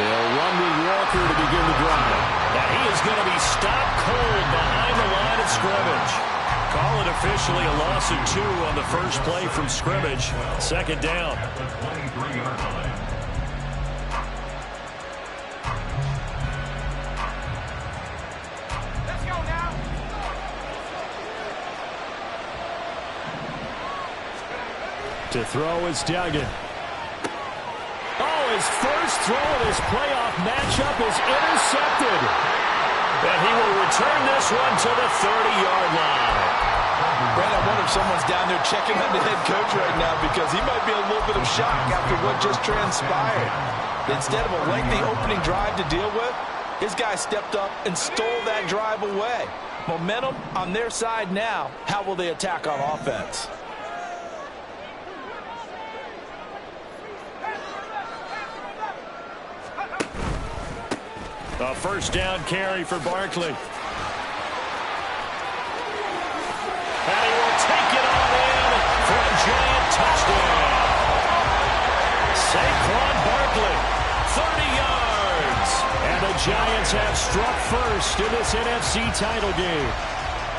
They'll run with Walker to begin the drive. And he is going to be stopped cold behind the line of scrimmage. Call it officially a loss of 2 on the first play from scrimmage. Second down. Let's go now. To throw is Duggan. Oh, his first throw of his playoff matchup is intercepted. And he will return this one to the 30-yard line. Brad, I wonder if someone's down there checking on the head coach right now because he might be a little bit of shock after what just transpired. Instead of a lengthy opening drive to deal with, his guy stepped up and stole that drive away. Momentum on their side now. How will they attack on offense? A first down carry for Barkley. And he will take it on in for a giant touchdown. Saquon Barkley, 30 yards. And the Giants have struck first in this NFC title game.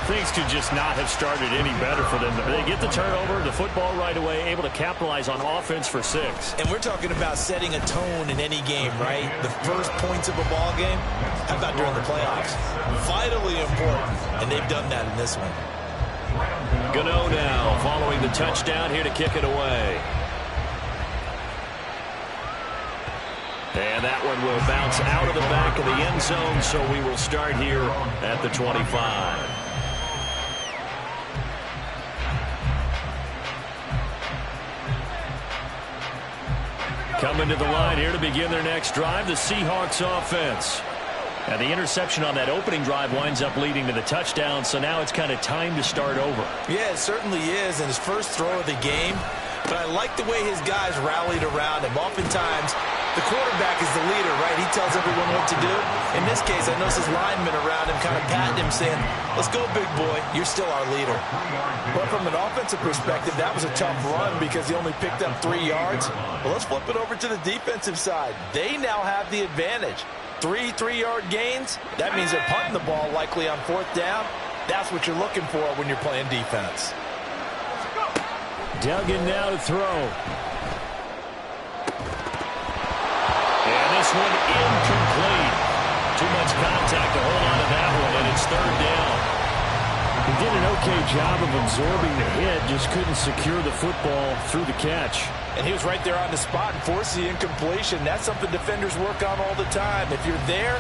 Things could just not have started any better for them. They get the turnover, the football right away, able to capitalize on offense for 6. And we're talking about setting a tone in any game, right? The first points of a ball game. How about during the playoffs? Vitally important, and they've done that in this one. Gano now following the touchdown here to kick it away. And that one will bounce out of the back of the end zone, so we will start here at the 25. Coming to the line here to begin their next drive, the Seahawks offense. And the interception on that opening drive winds up leading to the touchdown, so now it's kind of time to start over. Yeah, it certainly is, and his first throw of the game. But I like the way his guys rallied around him. Oftentimes, the quarterback is the leader, right? He tells everyone what to do. In this case, I noticed his linemen around him kind of patting him, saying, let's go, big boy. You're still our leader. But from an offensive perspective, that was a tough run because he only picked up 3 yards. Well, let's flip it over to the defensive side. They now have the advantage. 3 3-yard gains. That means they're punting the ball likely on 4th down. That's what you're looking for when you're playing defense. Duggan now to throw. And this one incomplete. Too much contact to hold on to that one, and it's 3rd down. He did an okay job of absorbing the hit, just couldn't secure the football through the catch. And he was right there on the spot and forced the incompletion. That's something defenders work on all the time. If you're there,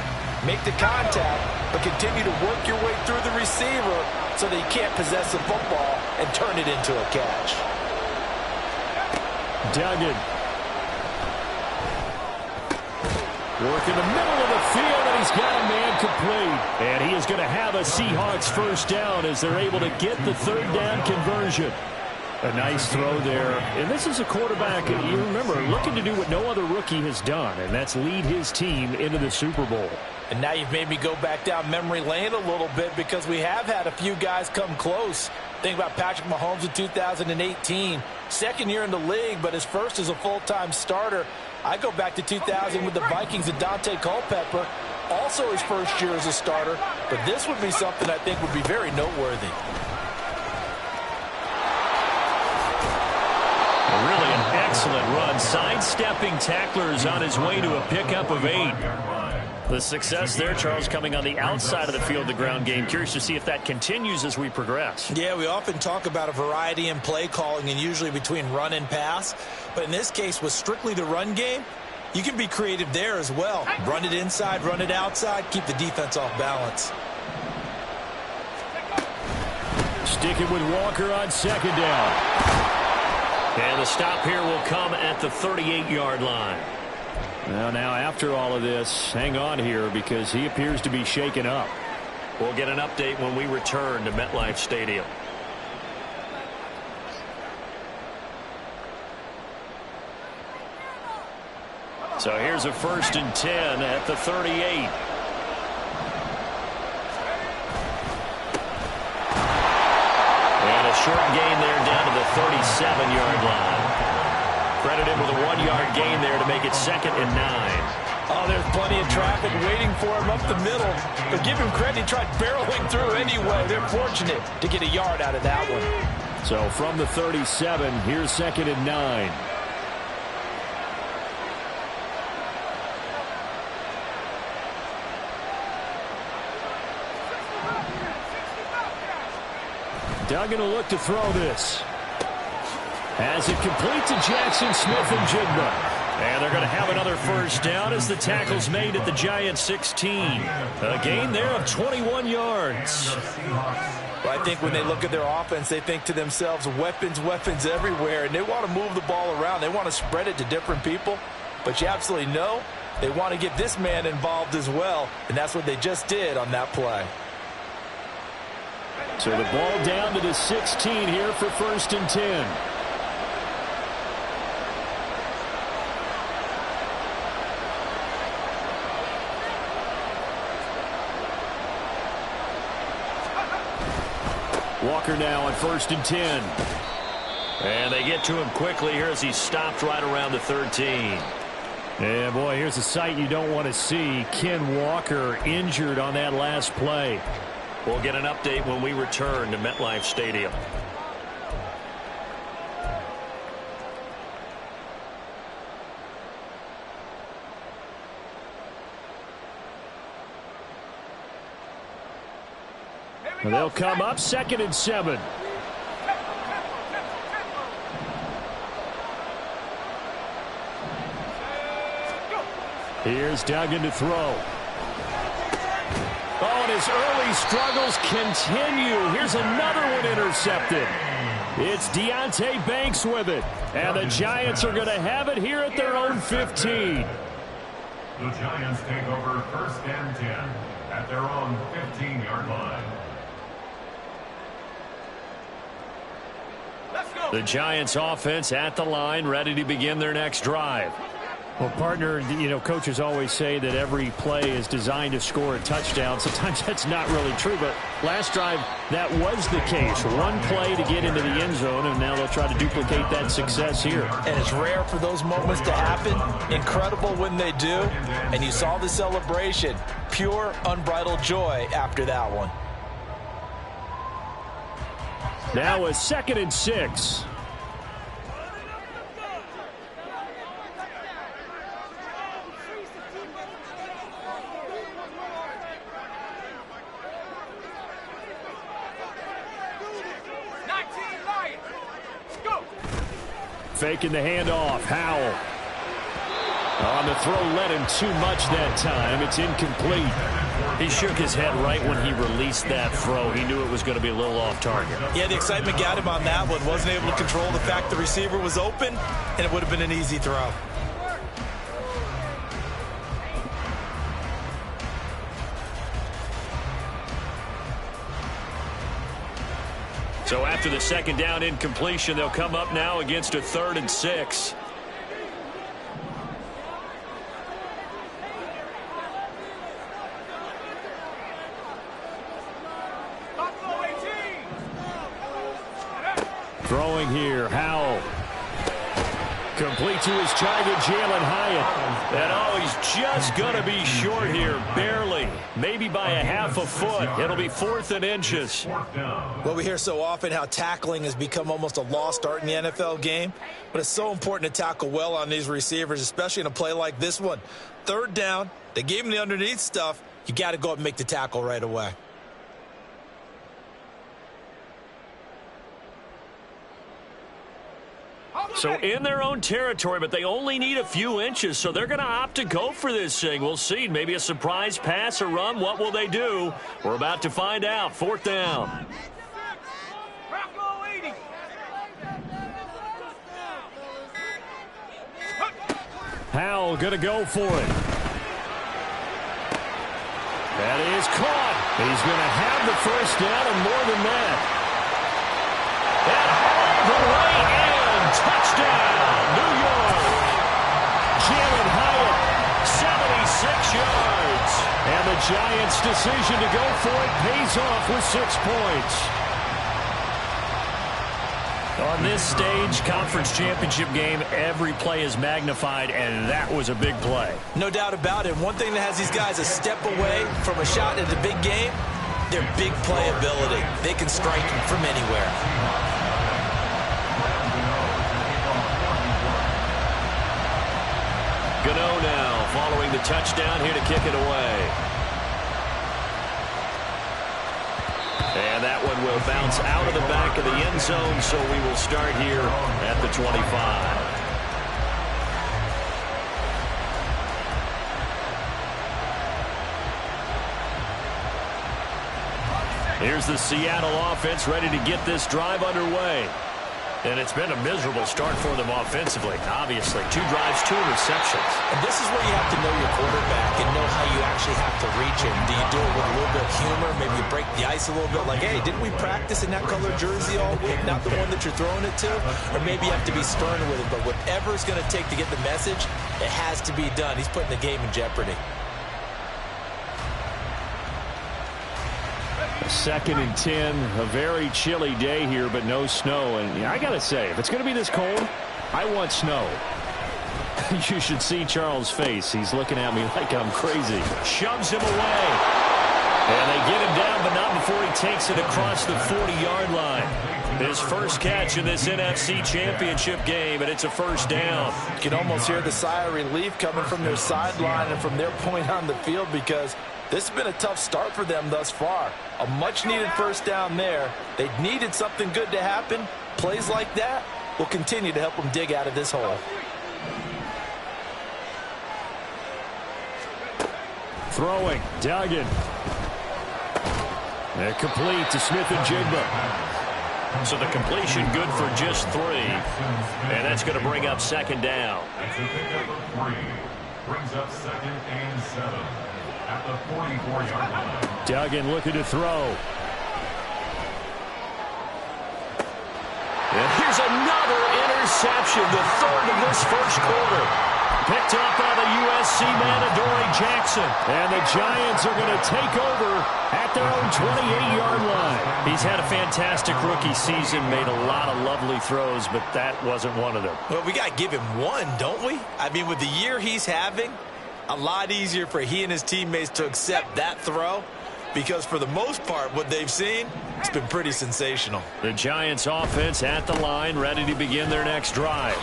make the contact, but continue to work your way through the receiver so that he can't possess the football and turn it into a catch. Duggan. Work in the middle of the field, and he's got a man complete. And he is going to have a Seahawks first down as they're able to get the 3rd down conversion. A nice throw there. And this is a quarterback, you remember, looking to do what no other rookie has done, and that's lead his team into the Super Bowl. And now you've made me go back down memory lane a little bit because we have had a few guys come close. Think about Patrick Mahomes in 2018. 2nd year in the league, but his first as a full-time starter. I go back to 2000 with the Vikings and Dante Culpepper. Also his first year as a starter. But this would be something I think would be very noteworthy. Really an excellent run. Sidestepping tacklers on his way to a pickup of 8. The success there, Charles, coming on the outside of the field, the ground game. Curious to see if that continues as we progress. Yeah, we often talk about a variety in play calling and usually between run and pass. But in this case, with strictly the run game, you can be creative there as well. Run it inside, run it outside, keep the defense off balance. Sticking with Walker on 2nd down. And the stop here will come at the 38-yard line. Well, now after all of this, hang on here because he appears to be shaken up. We'll get an update when we return to MetLife Stadium. So here's a 1st and 10 at the 38. And a short gain there down to the 37-yard line. Credited with a 1-yard gain there to make it 2nd and 9. Oh, there's plenty of traffic waiting for him up the middle. But give him credit, he tried barreling through anyway. They're fortunate to get a yard out of that one. So from the 37, here's 2nd and 9. Duggan will look to throw this. As it complete to Jackson Smith-Njigba. And they're going to have another first down as the tackle's made at the Giants 16. A gain there of 21 yards. Well, I think when they look at their offense, they think to themselves, weapons, weapons everywhere. And they want to move the ball around. They want to spread it to different people. But you absolutely know they want to get this man involved as well. And that's what they just did on that play. So the ball down to the 16 here for 1st and 10. Walker now on 1st and 10. And they get to him quickly here as he's stopped right around the 13. Yeah, boy, here's a sight you don't want to see. Ken Walker injured on that last play. We'll get an update when we return to MetLife Stadium. They'll come up 2nd and 7. Here's Duggan to throw. Oh, and his early struggles continue. Here's another one intercepted. It's Deonte Banks with it. And the Giants are going to have it here at their own 15. The Giants take over 1st and 10 at their own 15-yard line. The Giants offense at the line, ready to begin their next drive. Well, partner, you know, coaches always say that every play is designed to score a touchdown. Sometimes that's not really true, but last drive, that was the case. One play to get into the end zone, and now they'll try to duplicate that success here. And it's rare for those moments to happen. Incredible when they do. And you saw the celebration. Pure, unbridled joy after that one. Now a 2nd and 6. Faking the handoff. Howell. On the throw, led him too much that time. It's incomplete. He shook his head right when he released that throw. He knew it was going to be a little off target. Yeah, the excitement got him on that one. Wasn't able to control the fact the receiver was open, and it would have been an easy throw. So after the 2nd down incompletion, they'll come up now against a 3rd and 6. Throwing here, Howell. Complete to his target, Jalen Hyatt. And oh, he's just going to be short here, barely. Maybe by a half a foot. It'll be 4th and inches. Well, we hear so often how tackling has become almost a lost art in the NFL game. But it's so important to tackle well on these receivers, especially in a play like this one. 3rd down, they gave him the underneath stuff. You got to go up and make the tackle right away. So in their own territory, but they only need a few inches, so they're going to opt to go for this thing. We'll see. Maybe a surprise pass or run. What will they do? We're about to find out. 4th down. Howell going to go for it. That is caught. He's going to have the first down and more than that. And all the way in. Touchdown, New York. Jalen Hyatt, 76 yards. and the Giants' decision to go for it pays off with 6 points. On this stage, conference championship game, every play is magnified, and that was a big play. No doubt about it. One thing that has these guys a step away from a shot in the big game, their big play ability. They can strike from anywhere. Gano now following the touchdown here to kick it away. And that one will bounce out of the back of the end zone, so we will start here at the 25. Here's the Seattle offense ready to get this drive underway. And it's been a miserable start for them offensively, obviously. 2 drives, 2 receptions. And this is where you have to know your quarterback and know how you actually have to reach him. Do you do it with a little bit of humor? Maybe you break the ice a little bit like, hey, didn't we practice in that color jersey all week? Not the one that you're throwing it to? Or maybe you have to be stern with it. But whatever it's going to take to get the message, it has to be done. He's putting the game in jeopardy. 2nd and 10, a very chilly day here, but no snow. And I got to say, if it's going to be this cold, I want snow. You should see Charles' face. He's looking at me like I'm crazy. Shoves him away. And they get him down, but not before he takes it across the 40-yard line. His first catch in this NFC Championship game, and it's a first down. You can almost hear the sigh of relief coming from their sideline and from their point on the field, because this has been a tough start for them thus far. A much-needed first down there. They needed something good to happen. Plays like that will continue to help them dig out of this hole. Throwing, Duggan. They're complete to Smith-Njigba. So the completion good for just 3. And that's going to bring up 2nd down. It's a pickup of 3. Brings up 2nd and 7 at the 44-yard line. Duggan looking to throw. And here's another interception, the 3rd of this first quarter. Picked up by the USC man, Adoree Jackson. And the Giants are going to take over at their own 28-yard line. He's had a fantastic rookie season, made a lot of lovely throws, but that wasn't one of them. Well, we got to give him one, don't we? I mean, with the year he's having, a lot easier for he and his teammates to accept that throw, because for the most part, what they've seen, it's been pretty sensational. The Giants offense at the line, ready to begin their next drive.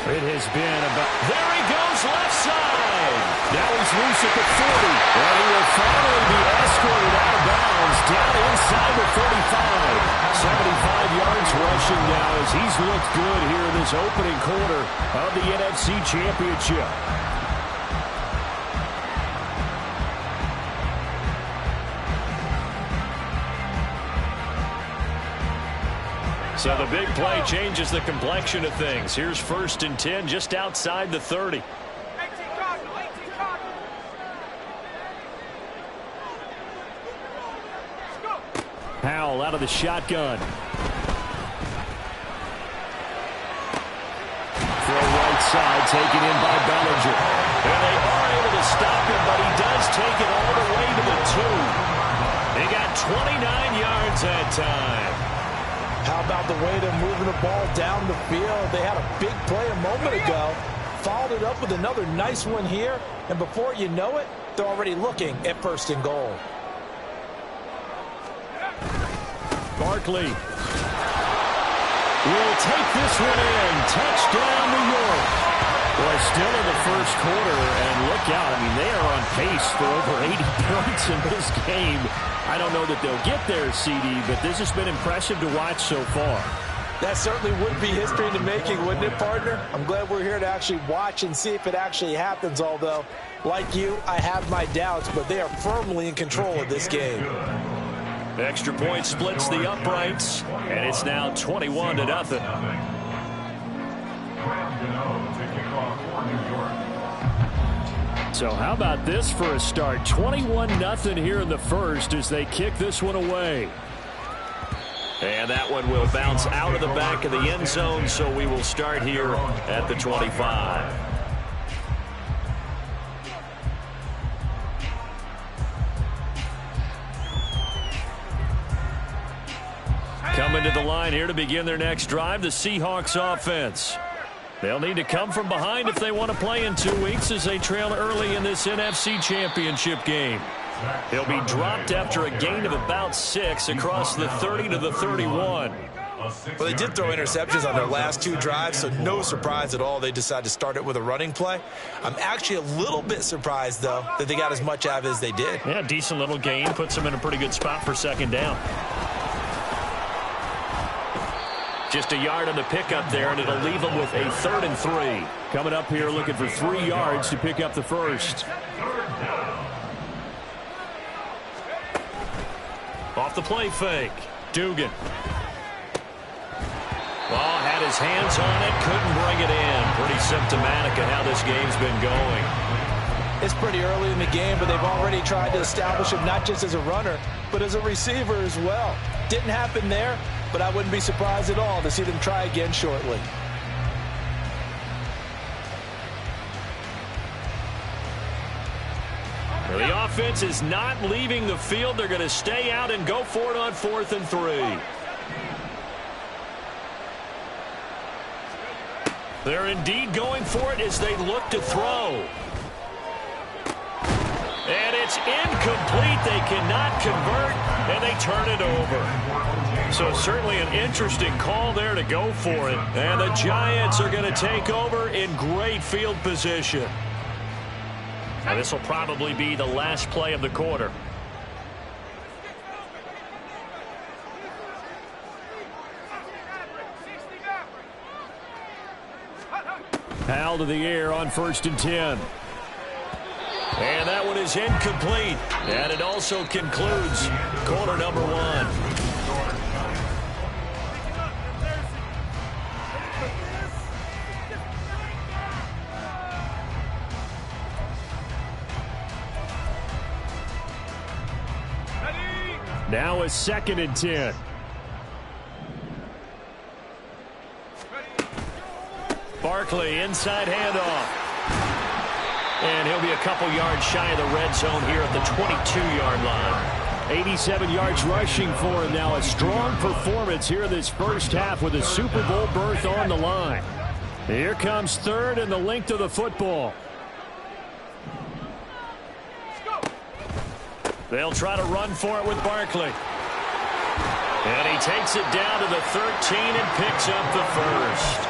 It has been about... There he goes, left side. Now he's loose at the 40. And he will finally be escorted out of bounds down inside the 35. 75 yards rushing now as he's looked good here in this opening quarter of the NFC Championship. So the big play changes the complexion of things. Here's 1st and 10 just outside the 30. 18 Cardinal, 18 Cardinal. Let's go. Howell out of the shotgun. Throw right side, taken in by Bellinger. And they are able to stop him, but he does take it all the way to the 2. They got 29 yards that time. How about the way they're moving the ball down the field? They had a big play a moment ago, followed it up with another nice one here, and before you know it, they're already looking at 1st and goal. Barkley will take this one in. Touchdown, New York. Boy, still in the first quarter, and look out. I mean, they are on pace for over 80 points in this game. I don't know that they'll get there, CD, but this has been impressive to watch so far. That certainly would be history in the making, wouldn't it, partner? I'm glad we're here to actually watch and see if it actually happens, although, like you, I have my doubts, but they are firmly in control of this game. Extra point splits the uprights, and it's now 21-0. So how about this for a start? 21-0 here in the first as they kick this one away. And that one will bounce out of the back of the end zone, so we will start here at the 25. Coming to the line here to begin their next drive, the Seahawks offense. They'll need to come from behind if they want to play in 2 weeks as they trail early in this NFC Championship game. He'll be dropped after a gain of about 6 across the 30 to the 31. Well, they did throw interceptions on their last 2 drives, so no surprise at all they decided to start it with a running play. I'm actually a little bit surprised, though, that they got as much out of it as they did. Yeah, decent little gain. Puts them in a pretty good spot for second down. Just a yard on the pickup there, and it'll leave them with a 3rd and 3. Coming up here looking for 3 yards to pick up the first. Off the play fake. Dugan. Well, had his hands on it, couldn't bring it in. Pretty symptomatic of how this game's been going. It's pretty early in the game, but they've already tried to establish him not just as a runner, but as a receiver as well. Didn't happen there, but I wouldn't be surprised at all to see them try again shortly. Well, the offense is not leaving the field. They're going to stay out and go for it on 4th and 3. They're indeed going for it as they look to throw. And it's incomplete. They cannot convert, and they turn it over. So certainly an interesting call there to go for it. And the Giants are going to take over in great field position. Now this will probably be the last play of the quarter. Howell to the air on 1st and 10. And that one is incomplete. And it also concludes quarter number 1. Now a 2nd and 10. Barkley, inside handoff. And he'll be a couple yards shy of the red zone here at the 22-yard line. 87 yards rushing for him now. A strong performance here in this first half with a Super Bowl berth on the line. Here comes 3rd and the length of the football. They'll try to run for it with Barkley. And he takes it down to the 13 and picks up the first.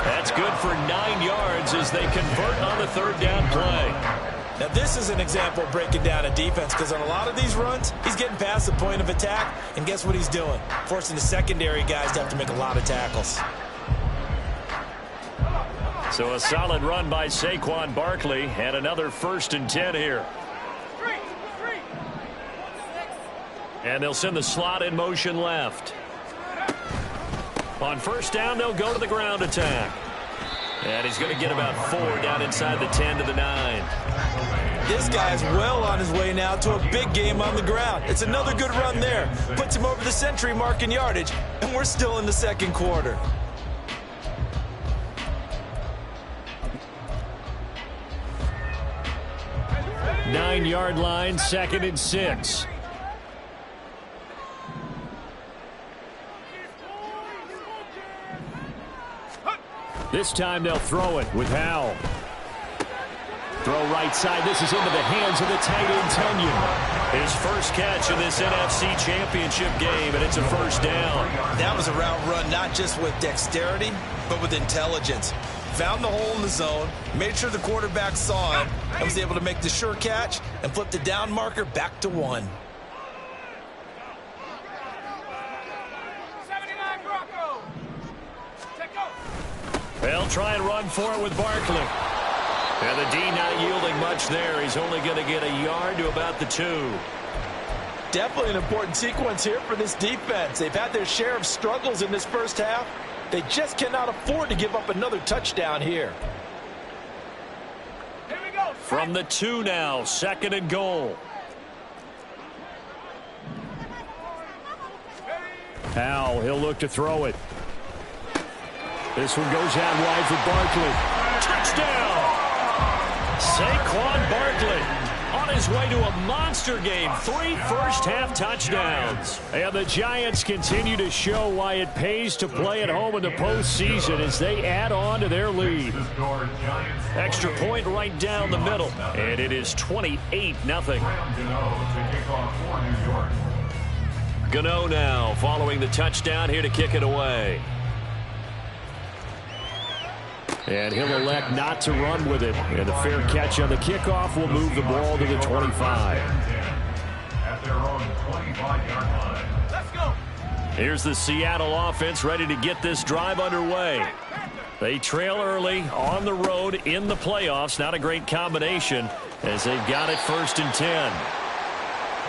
That's good for 9 yards as they convert on the 3rd down play. Now, this is an example of breaking down a defense because on a lot of these runs, he's getting past the point of attack, and guess what he's doing? Forcing the secondary guys to have to make a lot of tackles. So a solid run by Saquon Barkley, and another 1st and 10 here. And they'll send the slot in motion left. On 1st down, they'll go to the ground attack. And he's going to get about 4 down inside the 10 to the 9. This guy's well on his way now to a big game on the ground. It's another good run there. Puts him over the century mark in yardage, and we're still in the 2nd quarter. Nine-yard line, 2nd and 6. This time they'll throw it with Howell. Throw right side. This is into the hands of the tight end Tunyon. His first catch in this NFC Championship game, and it's a 1st down. That was a route run not just with dexterity, but with intelligence. Found the hole in the zone, made sure the quarterback saw it, and was able to make the sure catch and flip the down marker back to 1. They'll try and run for it with Barkley. And the D not yielding much there. He's only going to get a yard to about the 2. Definitely an important sequence here for this defense. They've had their share of struggles in this first half. They just cannot afford to give up another touchdown here. Here we go. From the 2 now, 2nd and goal. Howell, he'll look to throw it. This one goes out wide for Barkley. Touchdown! Saquon Barkley. On his way to a monster game, 3 first-half touchdowns. And the Giants continue to show why it pays to play at home in the postseason as they add on to their lead. Extra point right down the middle, and it is 28-0. Gano now following the touchdown here to kick it away. And he'll elect not to run with it. And the fair catch on the kickoff will move the ball to the 25. At their own 25-yard line. Let's go. Here's the Seattle offense ready to get this drive underway. They trail early on the road in the playoffs. Not a great combination as they've got it 1st and 10.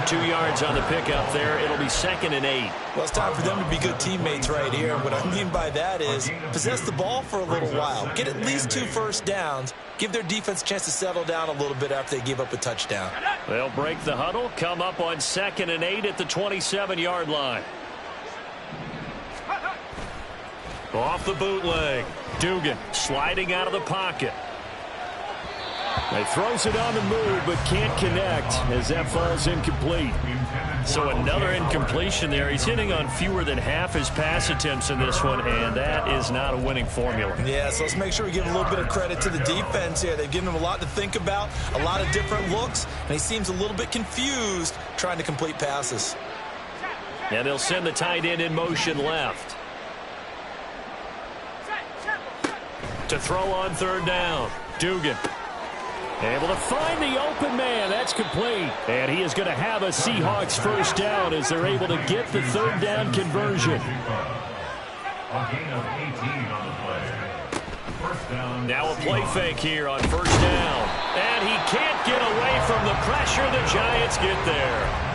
2 yards on the pickup there. It'll be 2nd and 8. Well, it's time for them to be good teammates right here. What I mean by that is possess the ball for a little while. Get at least 2 first downs. Give their defense a chance to settle down a little bit after they give up a touchdown. They'll break the huddle, come up on 2nd and 8 at the 27-yard line. Off the bootleg. Dugan sliding out of the pocket. He throws it on the move, but can't connect as that falls incomplete. So another incompletion there. He's hitting on fewer than half his pass attempts in this one, and that is not a winning formula. Yeah, so let's make sure we give a little bit of credit to the defense here. They've given him a lot to think about, a lot of different looks, and he seems a little bit confused trying to complete passes. And they'll send the tight end in motion left. To throw on 3rd down. Dugan. Able to find the open man. That's complete. And he is going to have a Seahawks 1st down as they're able to get the 3rd down conversion. A gain of 18 on the play. 1st down. Now a play fake here on 1st down. And he can't get away from the pressure. The Giants get there.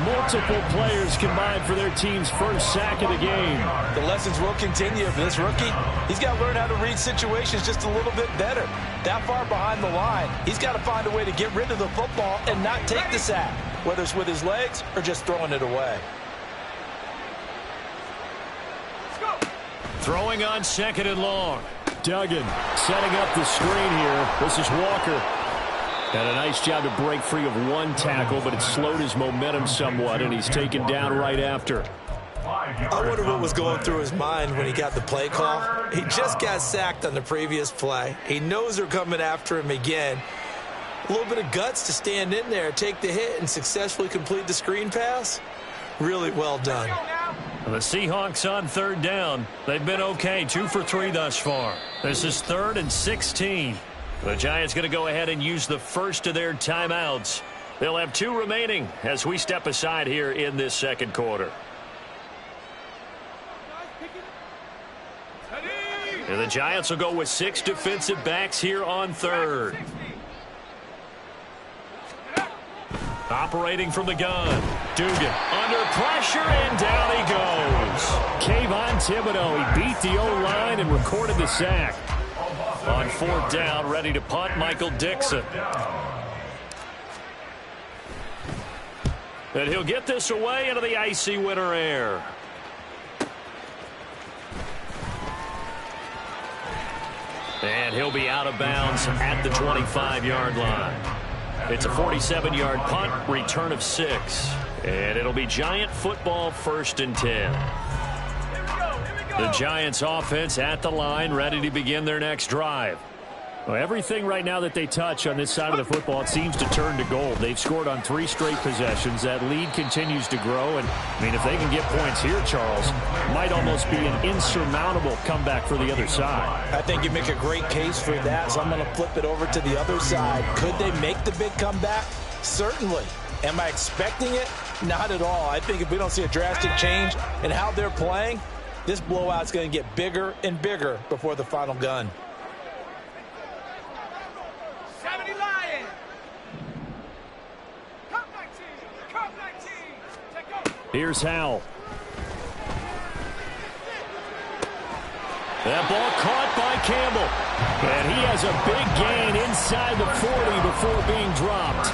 Multiple players combined for their team's 1st sack of the game. The lessons will continue for this rookie. He's got to learn how to read situations just a little bit better. That far behind the line, he's got to find a way to get rid of the football and not take the sack, whether it's with his legs or just throwing it away. Throwing on 2nd and long. Duggan setting up the screen here. This is Walker. And a nice job to break free of 1 tackle, but it slowed his momentum somewhat, and he's taken down right after. I wonder what was going through his mind when he got the play call. He just got sacked on the previous play. He knows they're coming after him again. A little bit of guts to stand in there, take the hit, and successfully complete the screen pass. Really well done. The Seahawks on 3rd down. They've been okay, 2 for 3 thus far. This is 3rd and 16. The Giants going to go ahead and use the first of their timeouts. They'll have 2 remaining as we step aside here in this 2nd quarter. And the Giants will go with 6 defensive backs here on 3rd. Operating from the gun. Dugan under pressure, and down he goes. Kayvon Thibodeau, he beat the O-line and recorded the sack. On 4th down, ready to punt, Michael Dixon. And he'll get this away into the icy winter air. And he'll be out of bounds at the 25-yard line. It's a 47-yard punt, return of 6. And it'll be Giant football 1st and 10. The Giants offense at the line, ready to begin their next drive. Well, everything right now that they touch on this side of the football, it seems to turn to gold. They've scored on 3 straight possessions. That lead continues to grow. And, I mean, if they can get points here, Charles, might almost be an insurmountable comeback for the other side. I think you make a great case for that, so I'm going to flip it over to the other side. Could they make the big comeback? Certainly. Am I expecting it? Not at all. I think if we don't see a drastic change in how they're playing, this blowout's going to get bigger and bigger before the final gun. 70 Lions. Cup 19. Cup 19. Take over. Here's Howell. That ball caught by Campbell. And he has a big gain inside the 40 before being dropped.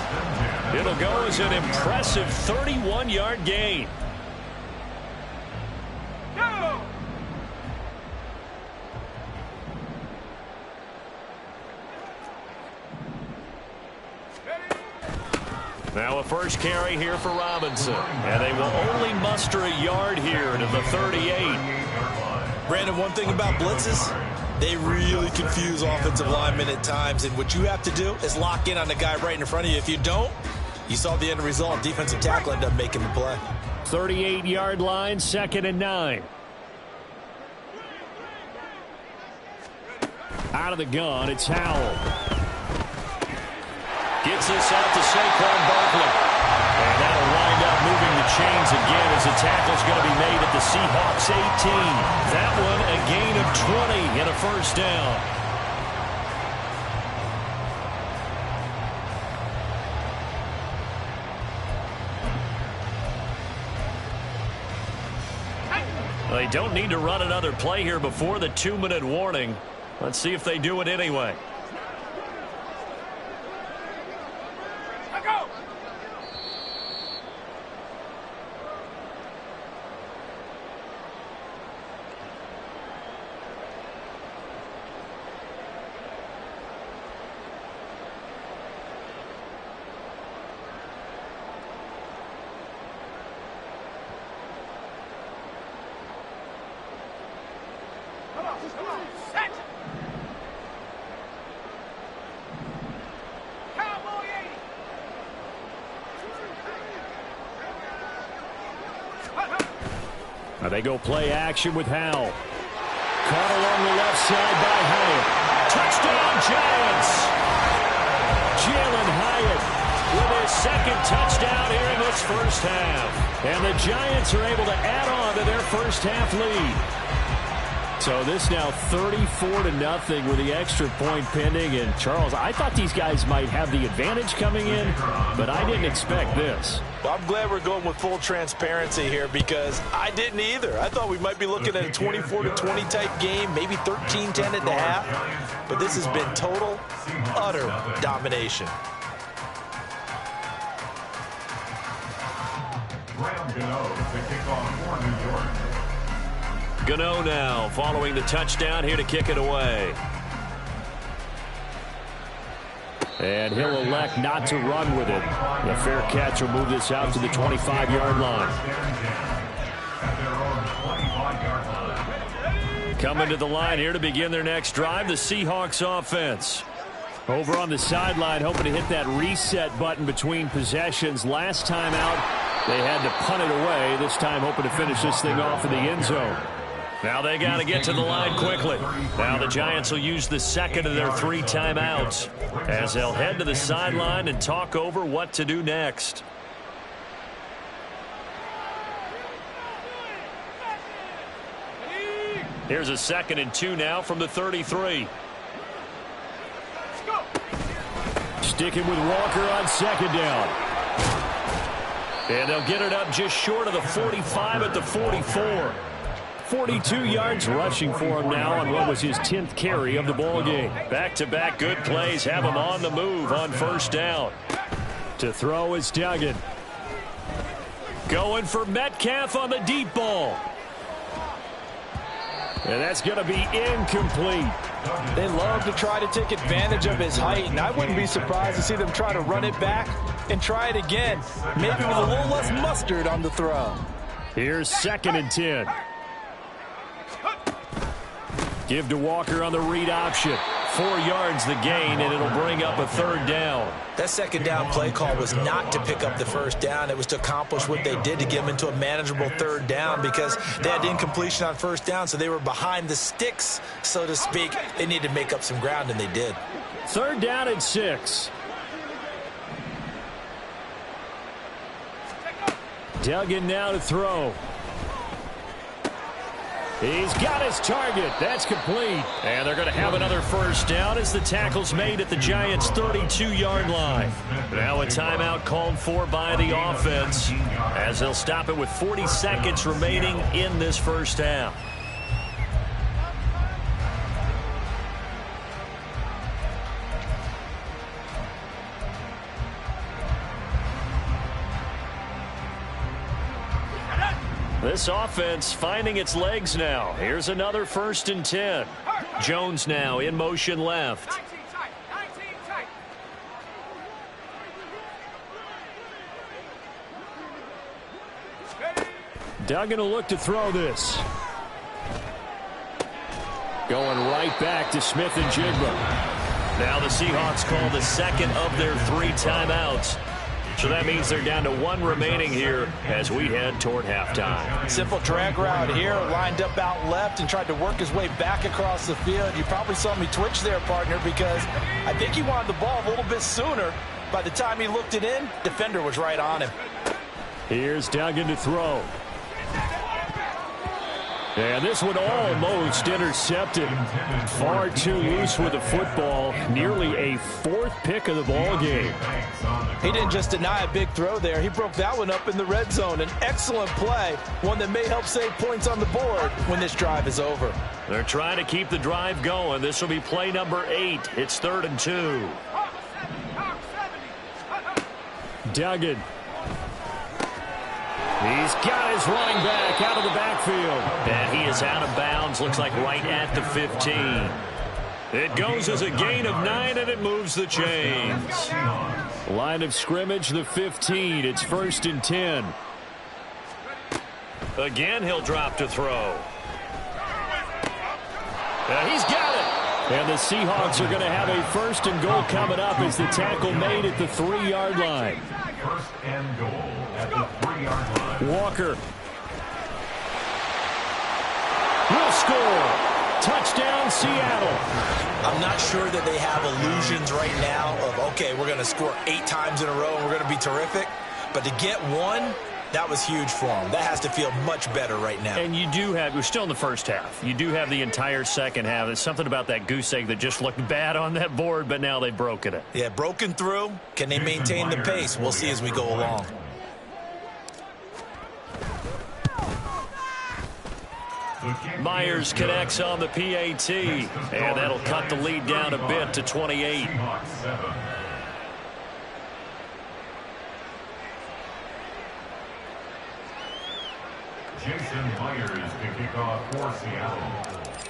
It'll go as an impressive 31-yard gain. Go. Now a first carry here for Robinson. And they will only muster a yard here to the 38. Brandon, one thing about blitzes, they really confuse offensive linemen at times. And what you have to do is lock in on the guy right in front of you. If you don't, you saw the end result. Defensive tackle ended up making the play. 38-yard line, 2nd and 9. Out of the gun, it's Howell. Gets this out to Saquon Barkley. And that'll wind up moving the chains again as the tackle's going to be made at the Seahawks 18. That one a gain of 20 and a first down. They don't need to run another play here before the 2-minute warning. Let's see if they do it anyway. They go play action with Howell. Caught along the left side by Hyatt. Touchdown, Giants! Jalen Hyatt with his 2nd touchdown here in this first half. And the Giants are able to add on to their first half lead. So this now 34-0 with the extra point pending. And Charles, I thought these guys might have the advantage coming in, but I didn't expect this. Well, I'm glad we're going with full transparency here because I didn't either. I thought we might be looking at a 24-20 type game, maybe 13-10 at the half. But this has been total, utter domination. Gano now following the touchdown here to kick it away. And he'll elect not to run with it. The fair catch will move this out to the 25-yard line. Coming to the line here to begin their next drive, the Seahawks offense. Over on the sideline, hoping to hit that reset button between possessions. Last time out, they had to punt it away. This time hoping to finish this thing off in the end zone. Now they got to get to the line quickly. Now the Giants will use the 2nd of their 3 timeouts as they'll head to the sideline and talk over what to do next. Here's a 2nd and 2 now from the 33. Sticking with Walker on 2nd down. And they'll get it up just short of the 45 at the 44. 42 yards rushing for him now on what was his 10th carry of the ball game. Back-to-back good plays have him on the move on first down. To throw is Duggan. Going for Metcalf on the deep ball. And that's going to be incomplete. They love to try to take advantage of his height, and I wouldn't be surprised to see them try to run it back and try it again, maybe with a little less mustard on the throw. Here's 2nd and 10. Give to Walker on the read option. 4 yards the gain, and it'll bring up a 3rd down. That 2nd down play call was not to pick up the first down. It was to accomplish what they did to get them into a manageable 3rd down because they had incompletion on first down, so they were behind the sticks, so to speak. They needed to make up some ground, and they did. 3rd down and 6. Duggan now to throw. He's got his target. That's complete. And they're going to have another first down as the tackle's made at the Giants' 32-yard line. Now a timeout called for by the offense as they'll stop it with 40 seconds remaining in this first half. This offense finding its legs now. Here's another 1st and 10. Jones now in motion left. Duggan will look to throw this. Going right back to Smith and Jigba. Now the Seahawks call the second of their 3 timeouts. So that means they're down to 1 remaining here as we head toward halftime. Simple drag route here, lined up out left and tried to work his way back across the field. You probably saw me twitch there, partner, because I think he wanted the ball a little bit sooner. By the time he looked it in, defender was right on him. Here's Duggan to throw. And this one almost intercepted. Far too loose with the football. Nearly a 4th pick of the ball game. He didn't just deny a big throw there. He broke that one up in the red zone. An excellent play. One that may help save points on the board when this drive is over. They're trying to keep the drive going. This will be play number 8. It's 3rd and 2. Duggan. He's got his running back out of the backfield. And he is out of bounds. Looks like right at the 15. It goes as a gain of 9, and it moves the chains. Line of scrimmage, the 15. It's 1st and 10. Again, he'll drop to throw. He's got it. And the Seahawks are going to have a 1st and goal coming up as the tackle made at the 3-yard line. 1st and goal at the 3-yard line. Walker will score. Touchdown, Seattle. I'm not sure that they have illusions right now of, okay, we're going to score 8 times in a row and we're going to be terrific. But to get 1, that was huge for them. That has to feel much better right now. And you do have, we're still in the first half. You do have the entire second half. There's something about that goose egg that just looked bad on that board, but now they've broken it. Yeah, broken through. Can they maintain the pace? We'll see as we go along. Myers connects on the PAT, and that'll cut the lead down a bit to 28. Jason Myers to kick off for Seattle.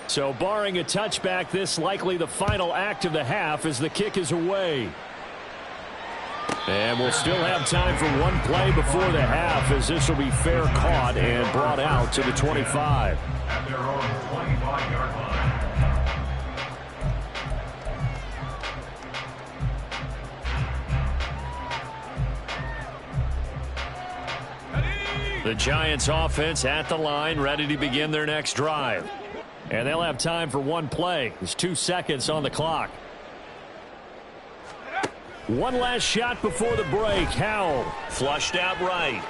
So barring a touchback, this likely the final act of the half as the kick is away. And we'll still have time for 1 play before the half as this will be fair caught and brought out to the 25. At their own 25-yard line. The Giants offense at the line, ready to begin their next drive. And they'll have time for 1 play. There's 2 seconds on the clock. 1 last shot before the break. Howell Flushed out right.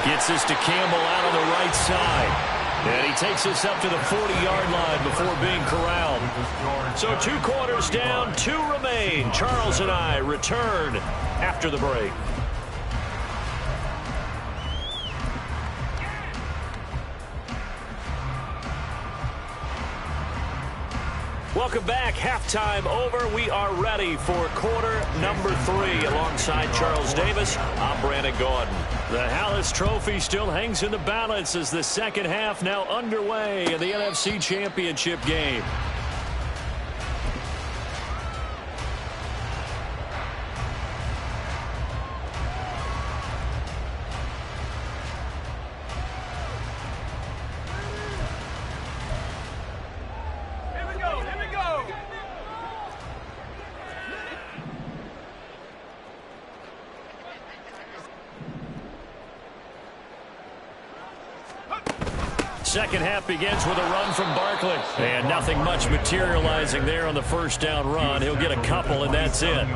Gets this to Campbell out on the right side. And he takes this up to the 40-yard line before being corralled. So 2 quarters down, 2 remain. Charles and I return after the break. Welcome back. Halftime over. We are ready for quarter number 3. Alongside Charles Davis, I'm Brandon Gordon. The Hallis Trophy still hangs in the balance as the second half now underway in the NFC Championship game. Second half begins with a run from Barkley. And nothing much materializing there on the first down run. He'll get a couple, and that's it.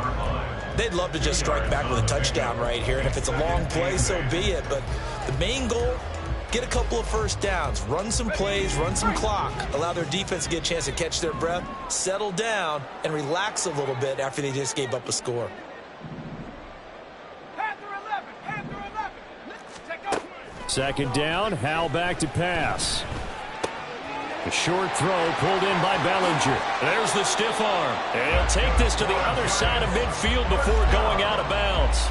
They'd love to just strike back with a touchdown right here. And if it's a long play, so be it. But the main goal, get a couple of first downs. Run some plays, run some clock. Allow their defense to get a chance to catch their breath, settle down, and relax a little bit after they just gave up a score. Second down, Howell back to pass. A short throw pulled in by Bellinger. There's the stiff arm. And he'll take this to the other side of midfield before going out of bounds.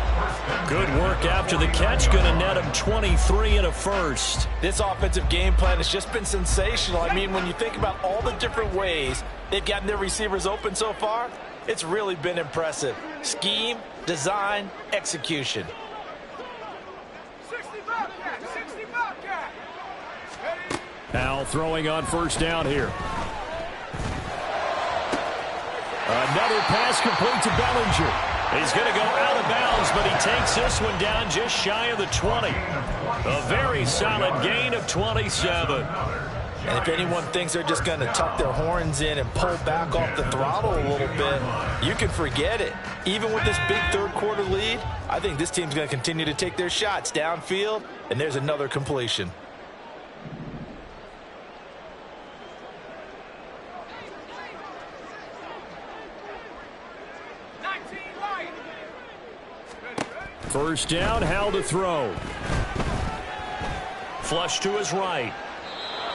Good work after the catch. Going to net him 23 and a first. This offensive game plan has just been sensational. I mean, when you think about all the different ways they've gotten their receivers open so far, it's really been impressive. Scheme, design, execution. 65, 65. Now throwing on first down here. Another pass complete to Bellinger. He's going to go out of bounds, but he takes this one down just shy of the 20. A very solid gain of 27. And if anyone thinks they're just going to tuck their horns in and pull back off the throttle a little bit, you can forget it. Even with this big third-quarter lead, I think this team's going to continue to take their shots downfield, and there's another completion. First down, Howell to throw. Flush to his right.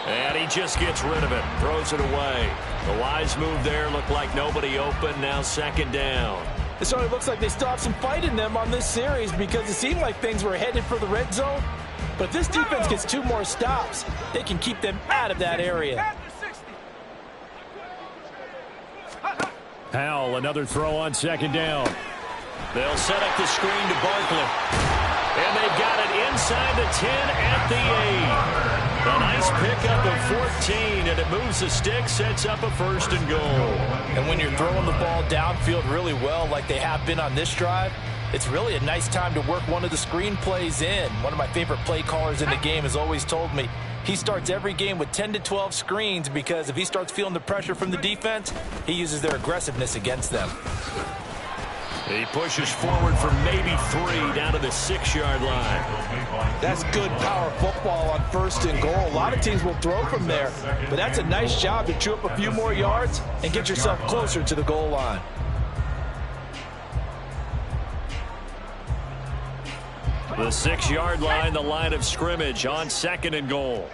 And he just gets rid of it. Throws it away. The wise move there. Looked like nobody open. Now second down. It certainly looks like they still have some fight in them on this series because it seemed like things were headed for the red zone. But if this defense gets 2 more stops, they can keep them out of that area. Howell, another throw on second down. They'll set up the screen to Barkley. And they've got it inside the 10 at the 8. A nice pickup of 14, and it moves the stick, sets up a first and goal. And when you're throwing the ball downfield really well like they have been on this drive, it's really a nice time to work one of the screen plays in. One of my favorite play callers in the game has always told me he starts every game with 10 to 12 screens because if he starts feeling the pressure from the defense, he uses their aggressiveness against them. He pushes forward for maybe 3 down to the 6-yard line. That's good power football on first and goal. A lot of teams will throw from there, but that's a nice job to chew up a few more yards and get yourself closer to the goal line. The 6-yard line, the line of scrimmage on second and goal.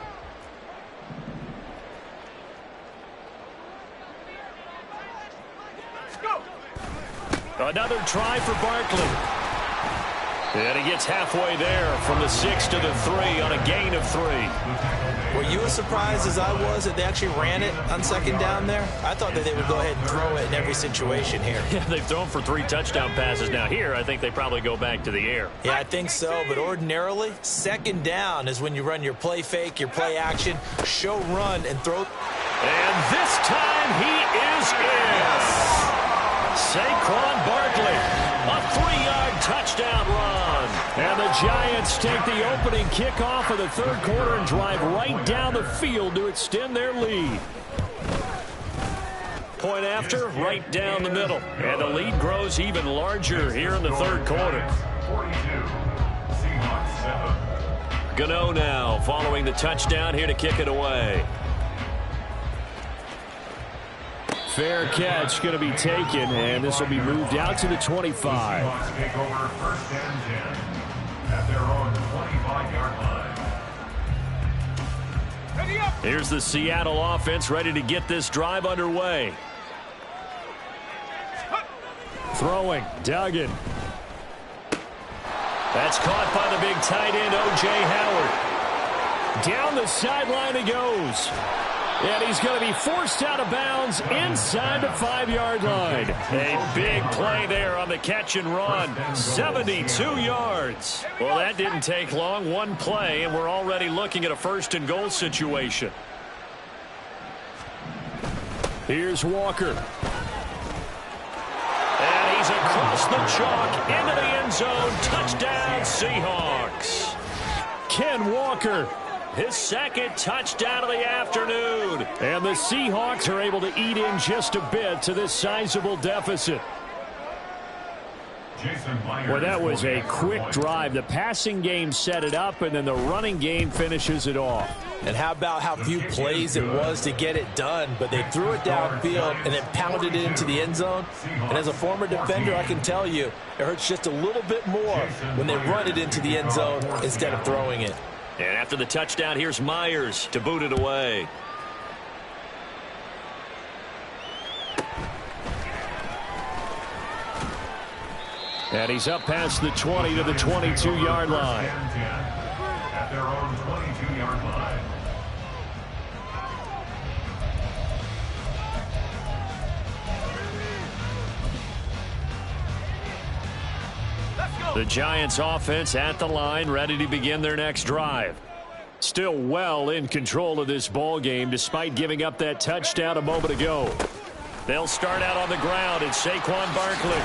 Another try for Barkley. And he gets halfway there from the 6 to the 3 on a gain of 3. Were you as surprised as I was that they actually ran it on second down there? I thought that they would go ahead and throw it in every situation here. Yeah, they've thrown for 3 touchdown passes. Now here, I think they probably go back to the air. Yeah, I think so, but ordinarily, second down is when you run your play fake, your play action, show run, and throw. And this time he is in. Saquon Barkley, a 3-yard touchdown run. And the Giants take the opening kickoff of the third quarter and drive right down the field to extend their lead. Point after, right down the middle. And the lead grows even larger here in the third quarter. 42, Seahawks 7. Gano now following the touchdown here to kick it away. Fair catch going to be taken, and this will be moved out to the 25. Seahawks take over first and 10 at their own 25-yard line. Here's the Seattle offense ready to get this drive underway. Throwing, Duggan. That's caught by the big tight end, O.J. Howard. Down the sideline he goes. And he's going to be forced out of bounds inside the 5-yard line. A big play there on the catch and run. 72 yards. Well, that didn't take long. One play, and we're already looking at a first and goal situation. Here's Walker. And he's across the chalk into the end zone. Touchdown, Seahawks. Ken Walker. His second touchdown of the afternoon. And the Seahawks are able to eat in just a bit to this sizable deficit. Well, that was a quick drive. The passing game set it up, and then the running game finishes it off. And how about how few plays it was to get it done, but they threw it downfield and then pounded it into the end zone. And as a former defender, I can tell you, it hurts just a little bit more when they run it into the end zone instead of throwing it. And after the touchdown, here's Myers to boot it away. And he's up past the 20 to the 22-yard line. At their own 22-yard line. The Giants offense at the line, ready to begin their next drive. Still well in control of this ball game despite giving up that touchdown a moment ago. They'll start out on the ground. It's Saquon Barkley.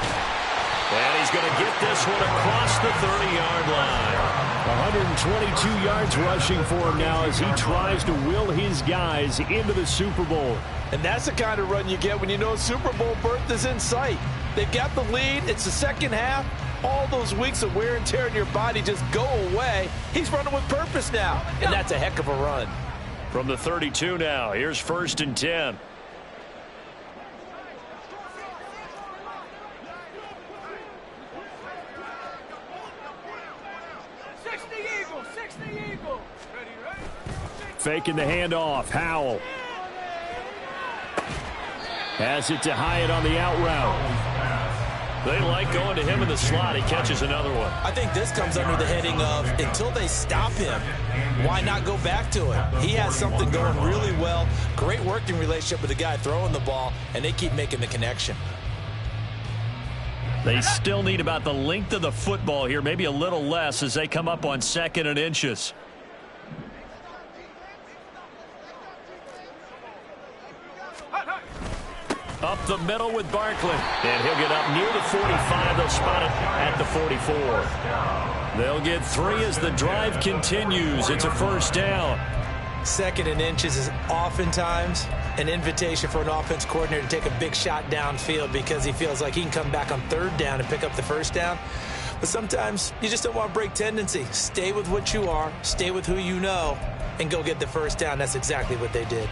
And he's going to get this one across the 30-yard line. 122 yards rushing for him now as he tries to will his guys into the Super Bowl. And that's the kind of run you get when you know Super Bowl berth is in sight. They've got the lead. It's the second half. All those weeks of wear and tear in your body just go away. He's running with purpose now, and that's a heck of a run. From the 32 now, here's 1st and 10. Faking the handoff. Howell has it to Hyatt on the out route. They like going to him in the slot. He catches another one. I think this comes under the heading of until they stop him, why not go back to it? He has something going really well. Great working relationship with the guy throwing the ball, and they keep making the connection. They still need about the length of the football here, maybe a little less as they come up on 2nd and inches. Up the middle with Barkley. And he'll get up near the 45. They'll spot it at the 44. They'll get 3 as the drive continues. It's a 1st down. 2nd and inches is oftentimes an invitation for an offense coordinator to take a big shot downfield because he feels like he can come back on 3rd down and pick up the 1st down. But sometimes you just don't want to break tendency. Stay with what you are, stay with who you know, and go get the 1st down. That's exactly what they did.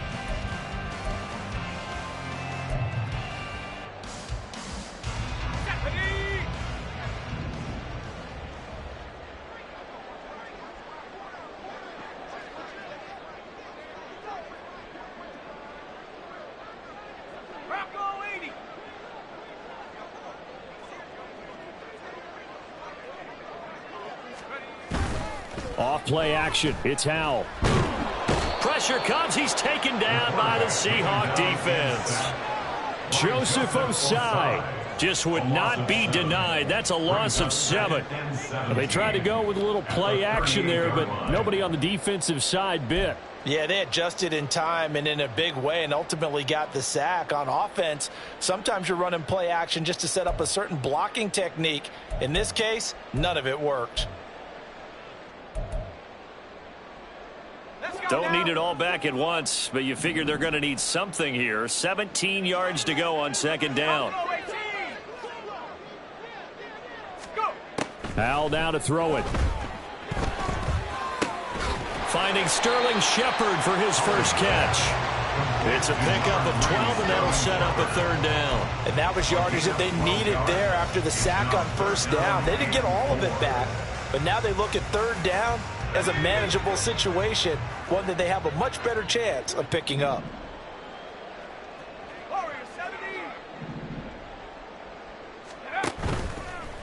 Off play action. It's Howell. Pressure comes. He's taken down by the Seahawk defense. Joseph Osai just would not be denied. That's a loss of 7. They tried to go with a little play action there, but nobody on the defensive side bit. Yeah, they adjusted in time and in a big way and ultimately got the sack. On offense, sometimes you're running play action just to set up a certain blocking technique. In this case, none of it worked. Don't need it all back at once, but you figure they're going to need something here. 17 yards to go on 2nd down. Howell now to throw it. Finding Sterling Shepard for his 1st catch. It's a pickup of 12, and that'll set up a 3rd down. And that was yardage that they needed there after the sack on 1st down. They didn't get all of it back, but now they look at 3rd down as a manageable situation, one that they have a much better chance of picking up.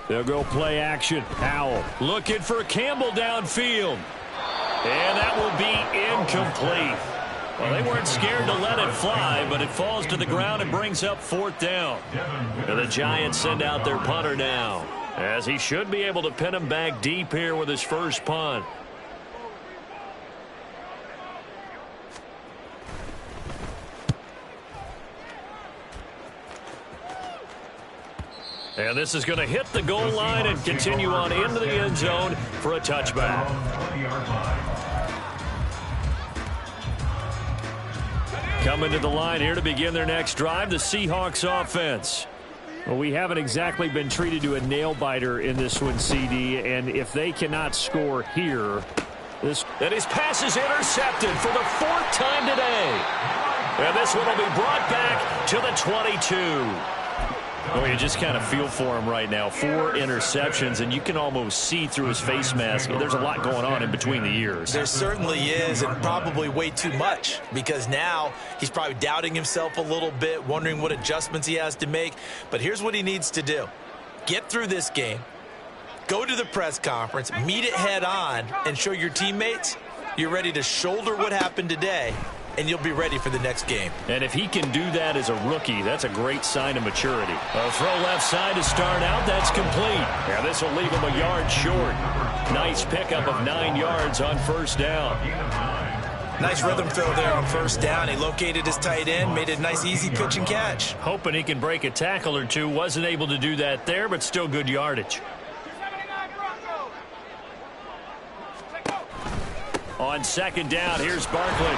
They'll go play action. Howell looking for Campbell downfield. And that will be incomplete. Well, they weren't scared to let it fly, but it falls to the ground and brings up 4th down. And the Giants send out their punter now, as he should be able to pin him back deep here with his 1st punt. And this is going to hit the goal line and continue on into the end zone for a touchback. Coming to the line here to begin their next drive, the Seahawks offense. Well, we haven't exactly been treated to a nail-biter in this one, CD, and if they cannot score here, and his pass is intercepted for the 4th time today. And this one will be brought back to the 22. Oh, you just kind of feel for him right now. 4 interceptions, and you can almost see through his face mask. There's a lot going on in between the ears. There certainly is, and probably way too much, because now he's probably doubting himself a little bit, wondering what adjustments he has to make. But here's what he needs to do. Get through this game, go to the press conference, meet it head on, and show your teammates you're ready to shoulder what happened today and you'll be ready for the next game. And if he can do that as a rookie, that's a great sign of maturity. A throw left side to start out. That's complete. Yeah, this will leave him a yard short. Nice pickup of 9 yards on first down. Nice rhythm throw there on first down. He located his tight end, made a nice easy pitch and catch. Hoping he can break a tackle or two. Wasn't able to do that there, but still good yardage. 79 Broncos. Take over. On second down, here's Barkley.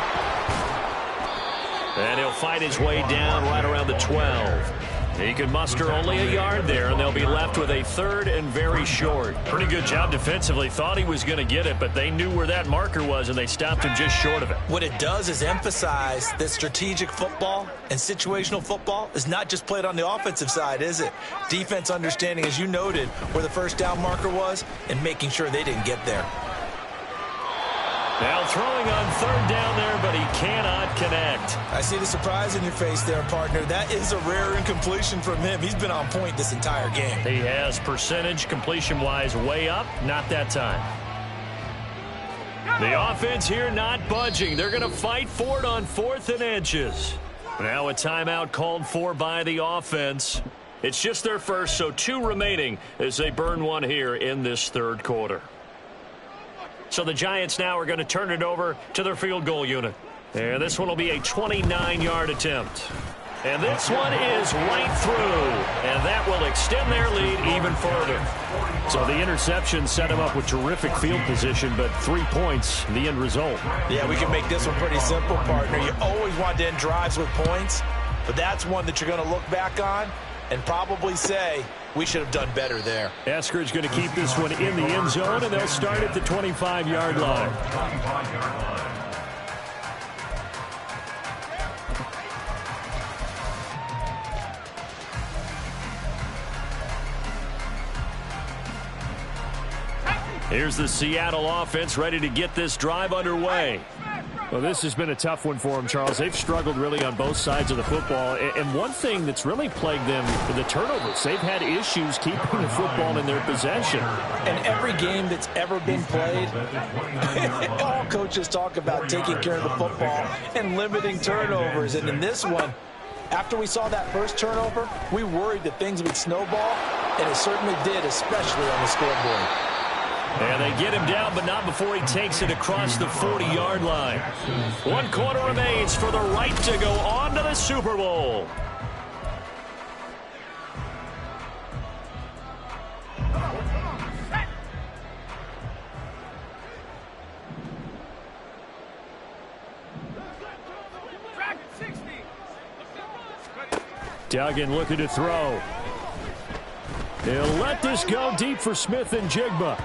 And he'll fight his way down right around the 12. He can muster only a yard there, and they'll be left with a third and very short. Pretty good job defensively. Thought he was going to get it, but they knew where that marker was, and they stopped him just short of it. What it does is emphasize that strategic football and situational football is not just played on the offensive side, is it? Defense understanding, as you noted, where the first down marker was and making sure they didn't get there. Now throwing on third down there, but he cannot connect. I see the surprise in your face there, partner. That is a rare incompletion from him. He's been on point this entire game. He has percentage completion-wise way up, not that time. The offense here not budging. They're going to fight for it on 4th and inches. Now a timeout called for by the offense. It's just their first, so 2 remaining as they burn one here in this third quarter. So the Giants now are going to turn it over to their field goal unit. And this one will be a 29-yard attempt. And this one is right through. And that will extend their lead even further. So the interception set him up with terrific field position, but 3 points, the end result. Yeah, we can make this one pretty simple, partner. You always want to end drives with points, but that's one that you're going to look back on and probably say, we should have done better there. Eskridge going to keep this one in the end zone, and they'll start at the 25-yard line. Here's the Seattle offense ready to get this drive underway. Well, this has been a tough one for them, Charles. They've struggled really on both sides of the football. And one thing that's really plagued them, the turnovers. They've had issues keeping the football in their possession. In every game that's ever been played, all coaches talk about taking care of the football and limiting turnovers. And in this one, after we saw that first turnover, we worried that things would snowball, and it certainly did, especially on the scoreboard. And they get him down, but not before he takes it across the 40-yard line. 1 quarter remains for the right to go on to the Super Bowl. Duggan looking to throw. He'll let this go deep for Smith and Jigba.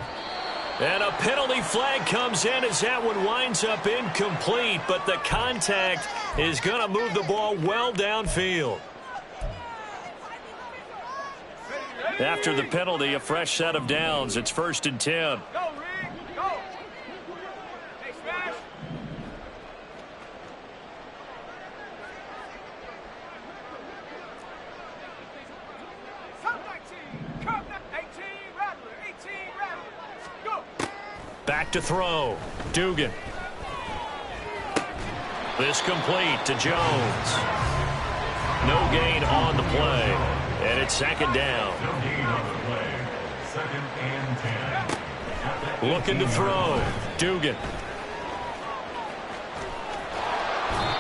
And a penalty flag comes in as that one winds up incomplete, but the contact is going to move the ball well downfield. After the penalty, a fresh set of downs. It's 1st and 10. Go, Rick. Go. Hey, smash. Top 19. Cup 18. Rattler. 18. Rattler. Go. Back to throw. Dugan. This complete to Jones. No gain on the play. And it's 2nd down. No gain on the play. 2nd and 10. Looking to throw. Dugan.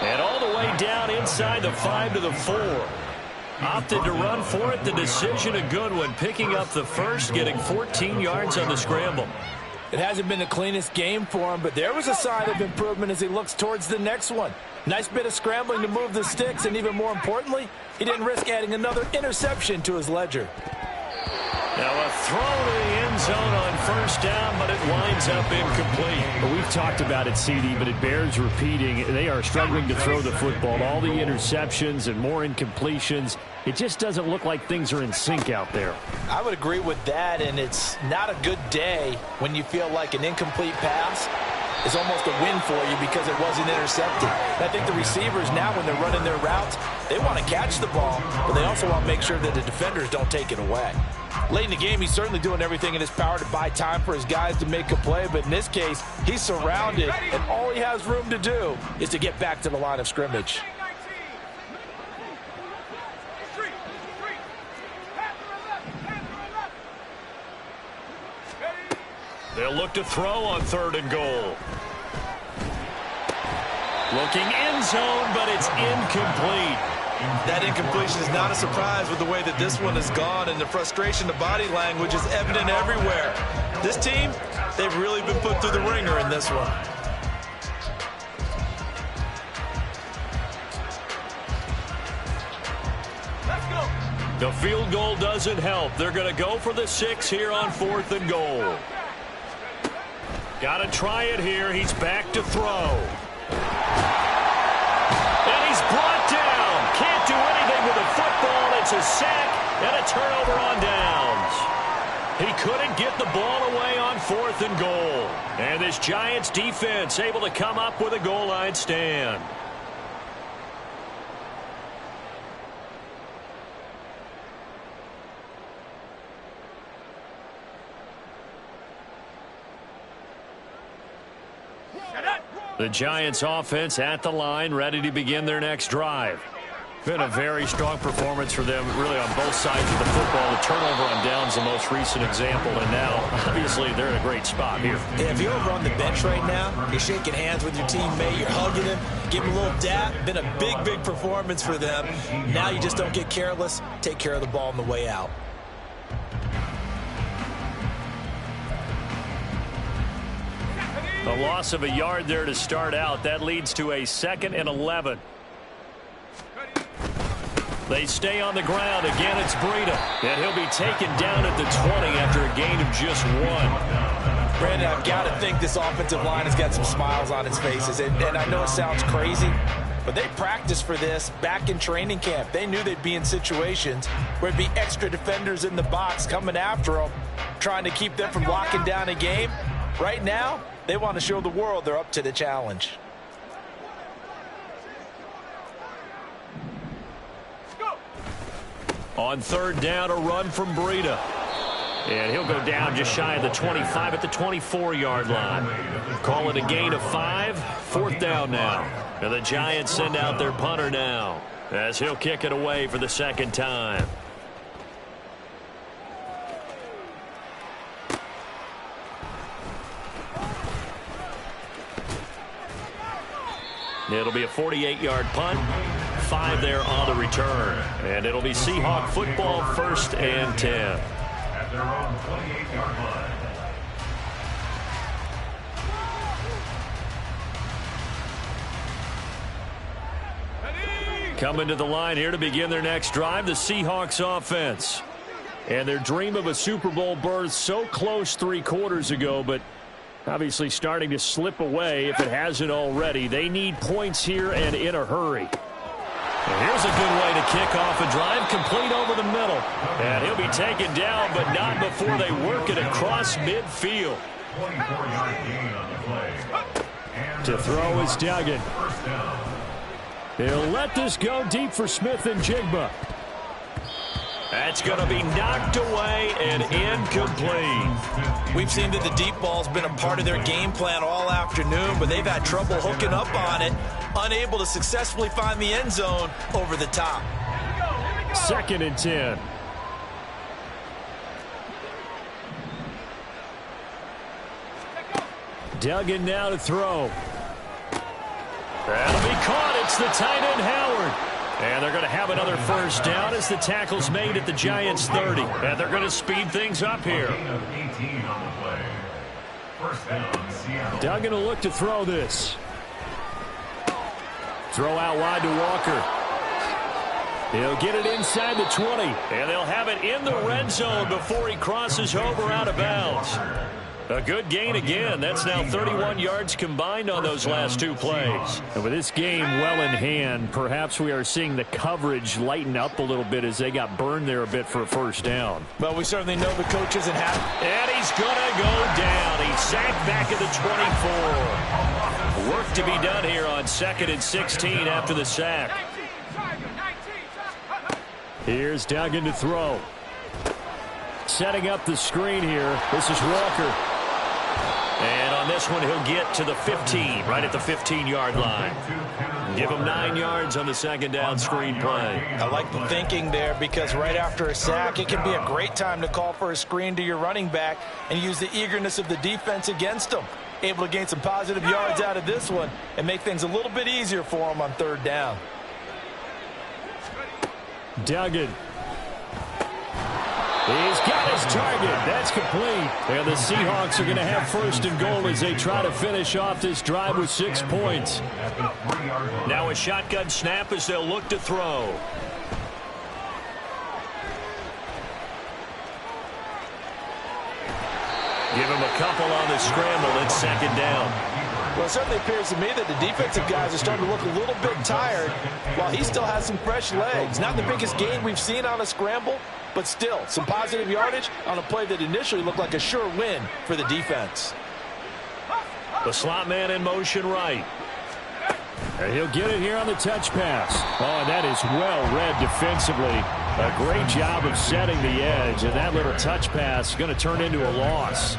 And all the way down inside the 5 to the 4. Opted to run for it. The decision a good one. Picking up the first, getting 14 yards on the scramble. It hasn't been the cleanest game for him, but there was a sign of improvement as he looks towards the next one. Nice bit of scrambling to move the sticks, and even more importantly, he didn't risk adding another interception to his ledger. Now a throw to the end zone on 1st down, but it winds up incomplete. Well, we've talked about it, CD, but it bears repeating. They are struggling to throw the football. All the interceptions and more incompletions. It just doesn't look like things are in sync out there. I would agree with that, and it's not a good day when you feel like an incomplete pass is almost a win for you because it wasn't intercepted. And I think the receivers now, when they're running their routes, they want to catch the ball, but they also want to make sure that the defenders don't take it away. Late in the game, he's certainly doing everything in his power to buy time for his guys to make a play, but in this case, he's surrounded, and all he has room to do is to get back to the line of scrimmage. They'll look to throw on 3rd and goal. Looking end zone, but it's incomplete. That incompletion is not a surprise with the way that this one has gone, and the frustration, the body language is evident everywhere. This team, they've really been put through the ringer in this one. Let's go. The field goal doesn't help. They're going to go for the 6 here on 4th and goal. Got to try it here. He's back to throw. And he's brought down. Can't do anything with a football. It's a sack and a turnover on downs. He couldn't get the ball away on 4th and goal. And this Giants defense able to come up with a goal line stand. The Giants offense at the line, ready to begin their next drive. Been a very strong performance for them, really on both sides of the football. The turnover on downs, the most recent example, and now, obviously, they're in a great spot here. Yeah, if you're over on the bench right now, you're shaking hands with your teammate, you're hugging him, give him a little dap. Been a big, big performance for them. Now you just don't get careless. Take care of the ball on the way out. A loss of a yard there to start out. That leads to a 2nd and 11. They stay on the ground. Again, it's Breida. And he'll be taken down at the 20 after a gain of just 1. Brandon, I've got to think this offensive line has got some smiles on its faces. And I know it sounds crazy, but they practiced for this back in training camp. They knew they'd be in situations where it'd be extra defenders in the box coming after them, trying to keep them from locking down a game. Right now, they want to show the world they're up to the challenge. On 3rd down, a run from Breida. And he'll go down just shy of the 25 at the 24-yard line. Call it a gain of 5. 4th down now. And the Giants send out their punter now, as he'll kick it away for the 2nd time. It'll be a 48-yard punt. 5 there on the return. And it'll be Seahawk football, 1st and 10. At their own 28-yard line. Coming to the line here to begin their next drive, the Seahawks offense. And their dream of a Super Bowl berth so close 3 quarters ago, but obviously starting to slip away if it hasn't already. They need points here and in a hurry. And here's a good way to kick off a drive, complete over the middle. And he'll be taken down, but not before they work it across midfield. 24-yard gain on the play. To throw is Duggan. First down. He'll let this go deep for Smith and Jigba. That's going to be knocked away and incomplete. We've seen that the deep ball's been a part of their game plan all afternoon, but they've had trouble hooking up on it, unable to successfully find the end zone over the top. 2nd and 10. Duggan now to throw. That'll be caught. It's the tight end, Howard. And they're going to have another 1st down as the tackle's made at the Giants' 30. And they're going to speed things up here. Gain of 18 on the play. First down, Seattle. Duggan will look to throw this. Throw out wide to Walker. He'll get it inside the 20. And they'll have it in the red zone before he crosses over out of bounds. A good gain again. That's now 31 yards combined on those last 2 plays. And with this game well in hand, perhaps we are seeing the coverage lighten up a little bit as they got burned there a bit for a 1st down. Well, we certainly know the coach isn't happy. And he's going to go down. He's sacked back at the 24. Work to be done here on 2nd and 16 after the sack. Setting up the screen here. This is Walker. And on this one, he'll get to the 15, right at the 15-yard line. Give him 9 yards on the second down screen play. I like the thinking there because right after a sack, it can be a great time to call for a screen to your running back and use the eagerness of the defense against them. Able to gain some positive yards out of this one and make things a little bit easier for him on third down. Duggan. He's got his target. That's complete. And the Seahawks are going to have first and goal as they try to finish off this drive with 6 points. Now a shotgun snap as they'll look to throw. Give him a couple on the scramble. It's second down. Well, it certainly appears to me that the defensive guys are starting to look a little bit tired while he still has some fresh legs. Not the biggest gain we've seen on a scramble, but still some positive yardage on a play that initially looked like a sure win for the defense. The slot man in motion right. And he'll get it here on the touch pass. Oh, and that is well read defensively. A great job of setting the edge, and that little touch pass is going to turn into a loss.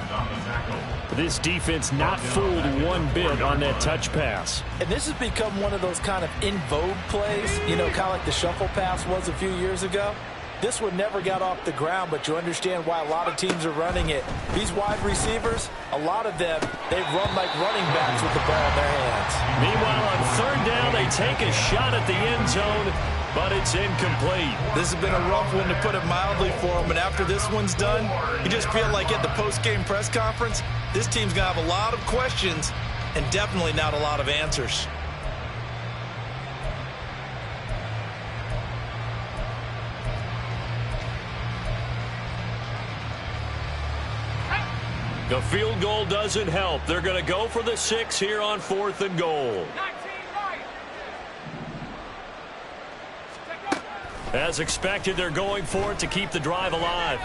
This defense not fooled one bit on that touch pass. And this has become one of those kind of in vogue plays, you know, kind of like the shuffle pass was a few years ago. This one never got off the ground, but you understand why a lot of teams are running it. These wide receivers, a lot of them, they run like running backs with the ball in their hands. Meanwhile, on third down, they take a shot at the end zone, but it's incomplete. This has been a rough one, to put it mildly, for them. And after this one's done, you just feel like at the post-game press conference, this team's going to have a lot of questions and definitely not a lot of answers. The field goal doesn't help. They're going to go for the 6 here on 4th and goal. As expected, they're going for it to keep the drive alive.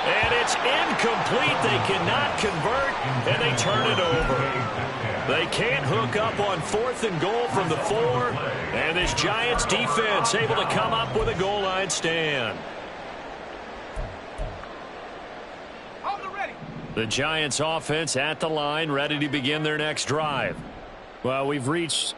And it's incomplete. They cannot convert, and they turn it over. They can't hook up on 4th and goal from the 4, and this Giants defense able to come up with a goal line stand. The Giants offense at the line, ready to begin their next drive. Well, we've reached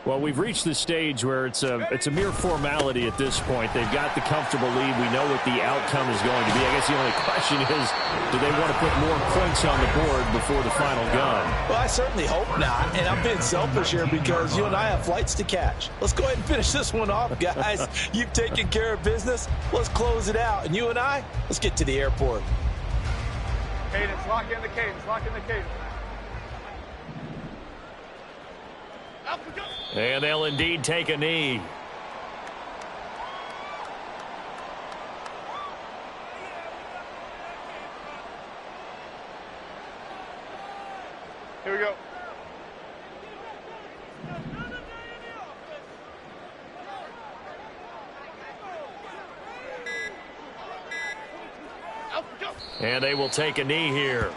the stage where it's a mere formality at this point. They've got the comfortable lead. We know what the outcome is going to be. I guess the only question is, do they want to put more points on the board before the final gun? Well, I certainly hope not, and I'm being selfish here because you and I have flights to catch. Let's go ahead and finish this one off, guys. You've taken care of business. Let's close it out, and you and I, let's get to the airport. Cadence, lock in the cadence, lock in the cadence. And they'll indeed take a knee. Here we go. And they will take a knee here.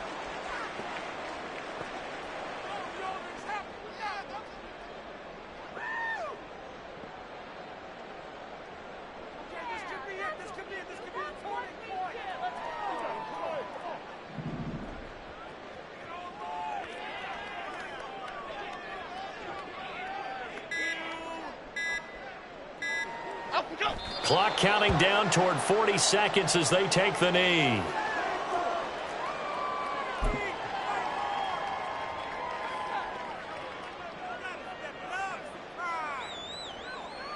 Clock counting down toward 40 seconds as they take the knee.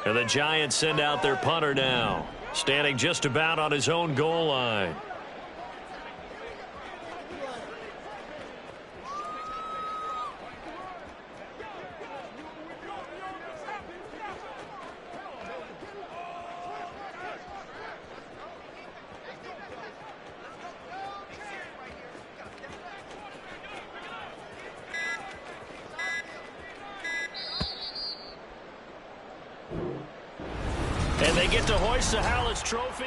And the Giants send out their punter now, standing just about on his own goal line. And they get to hoist the Hallis Trophy.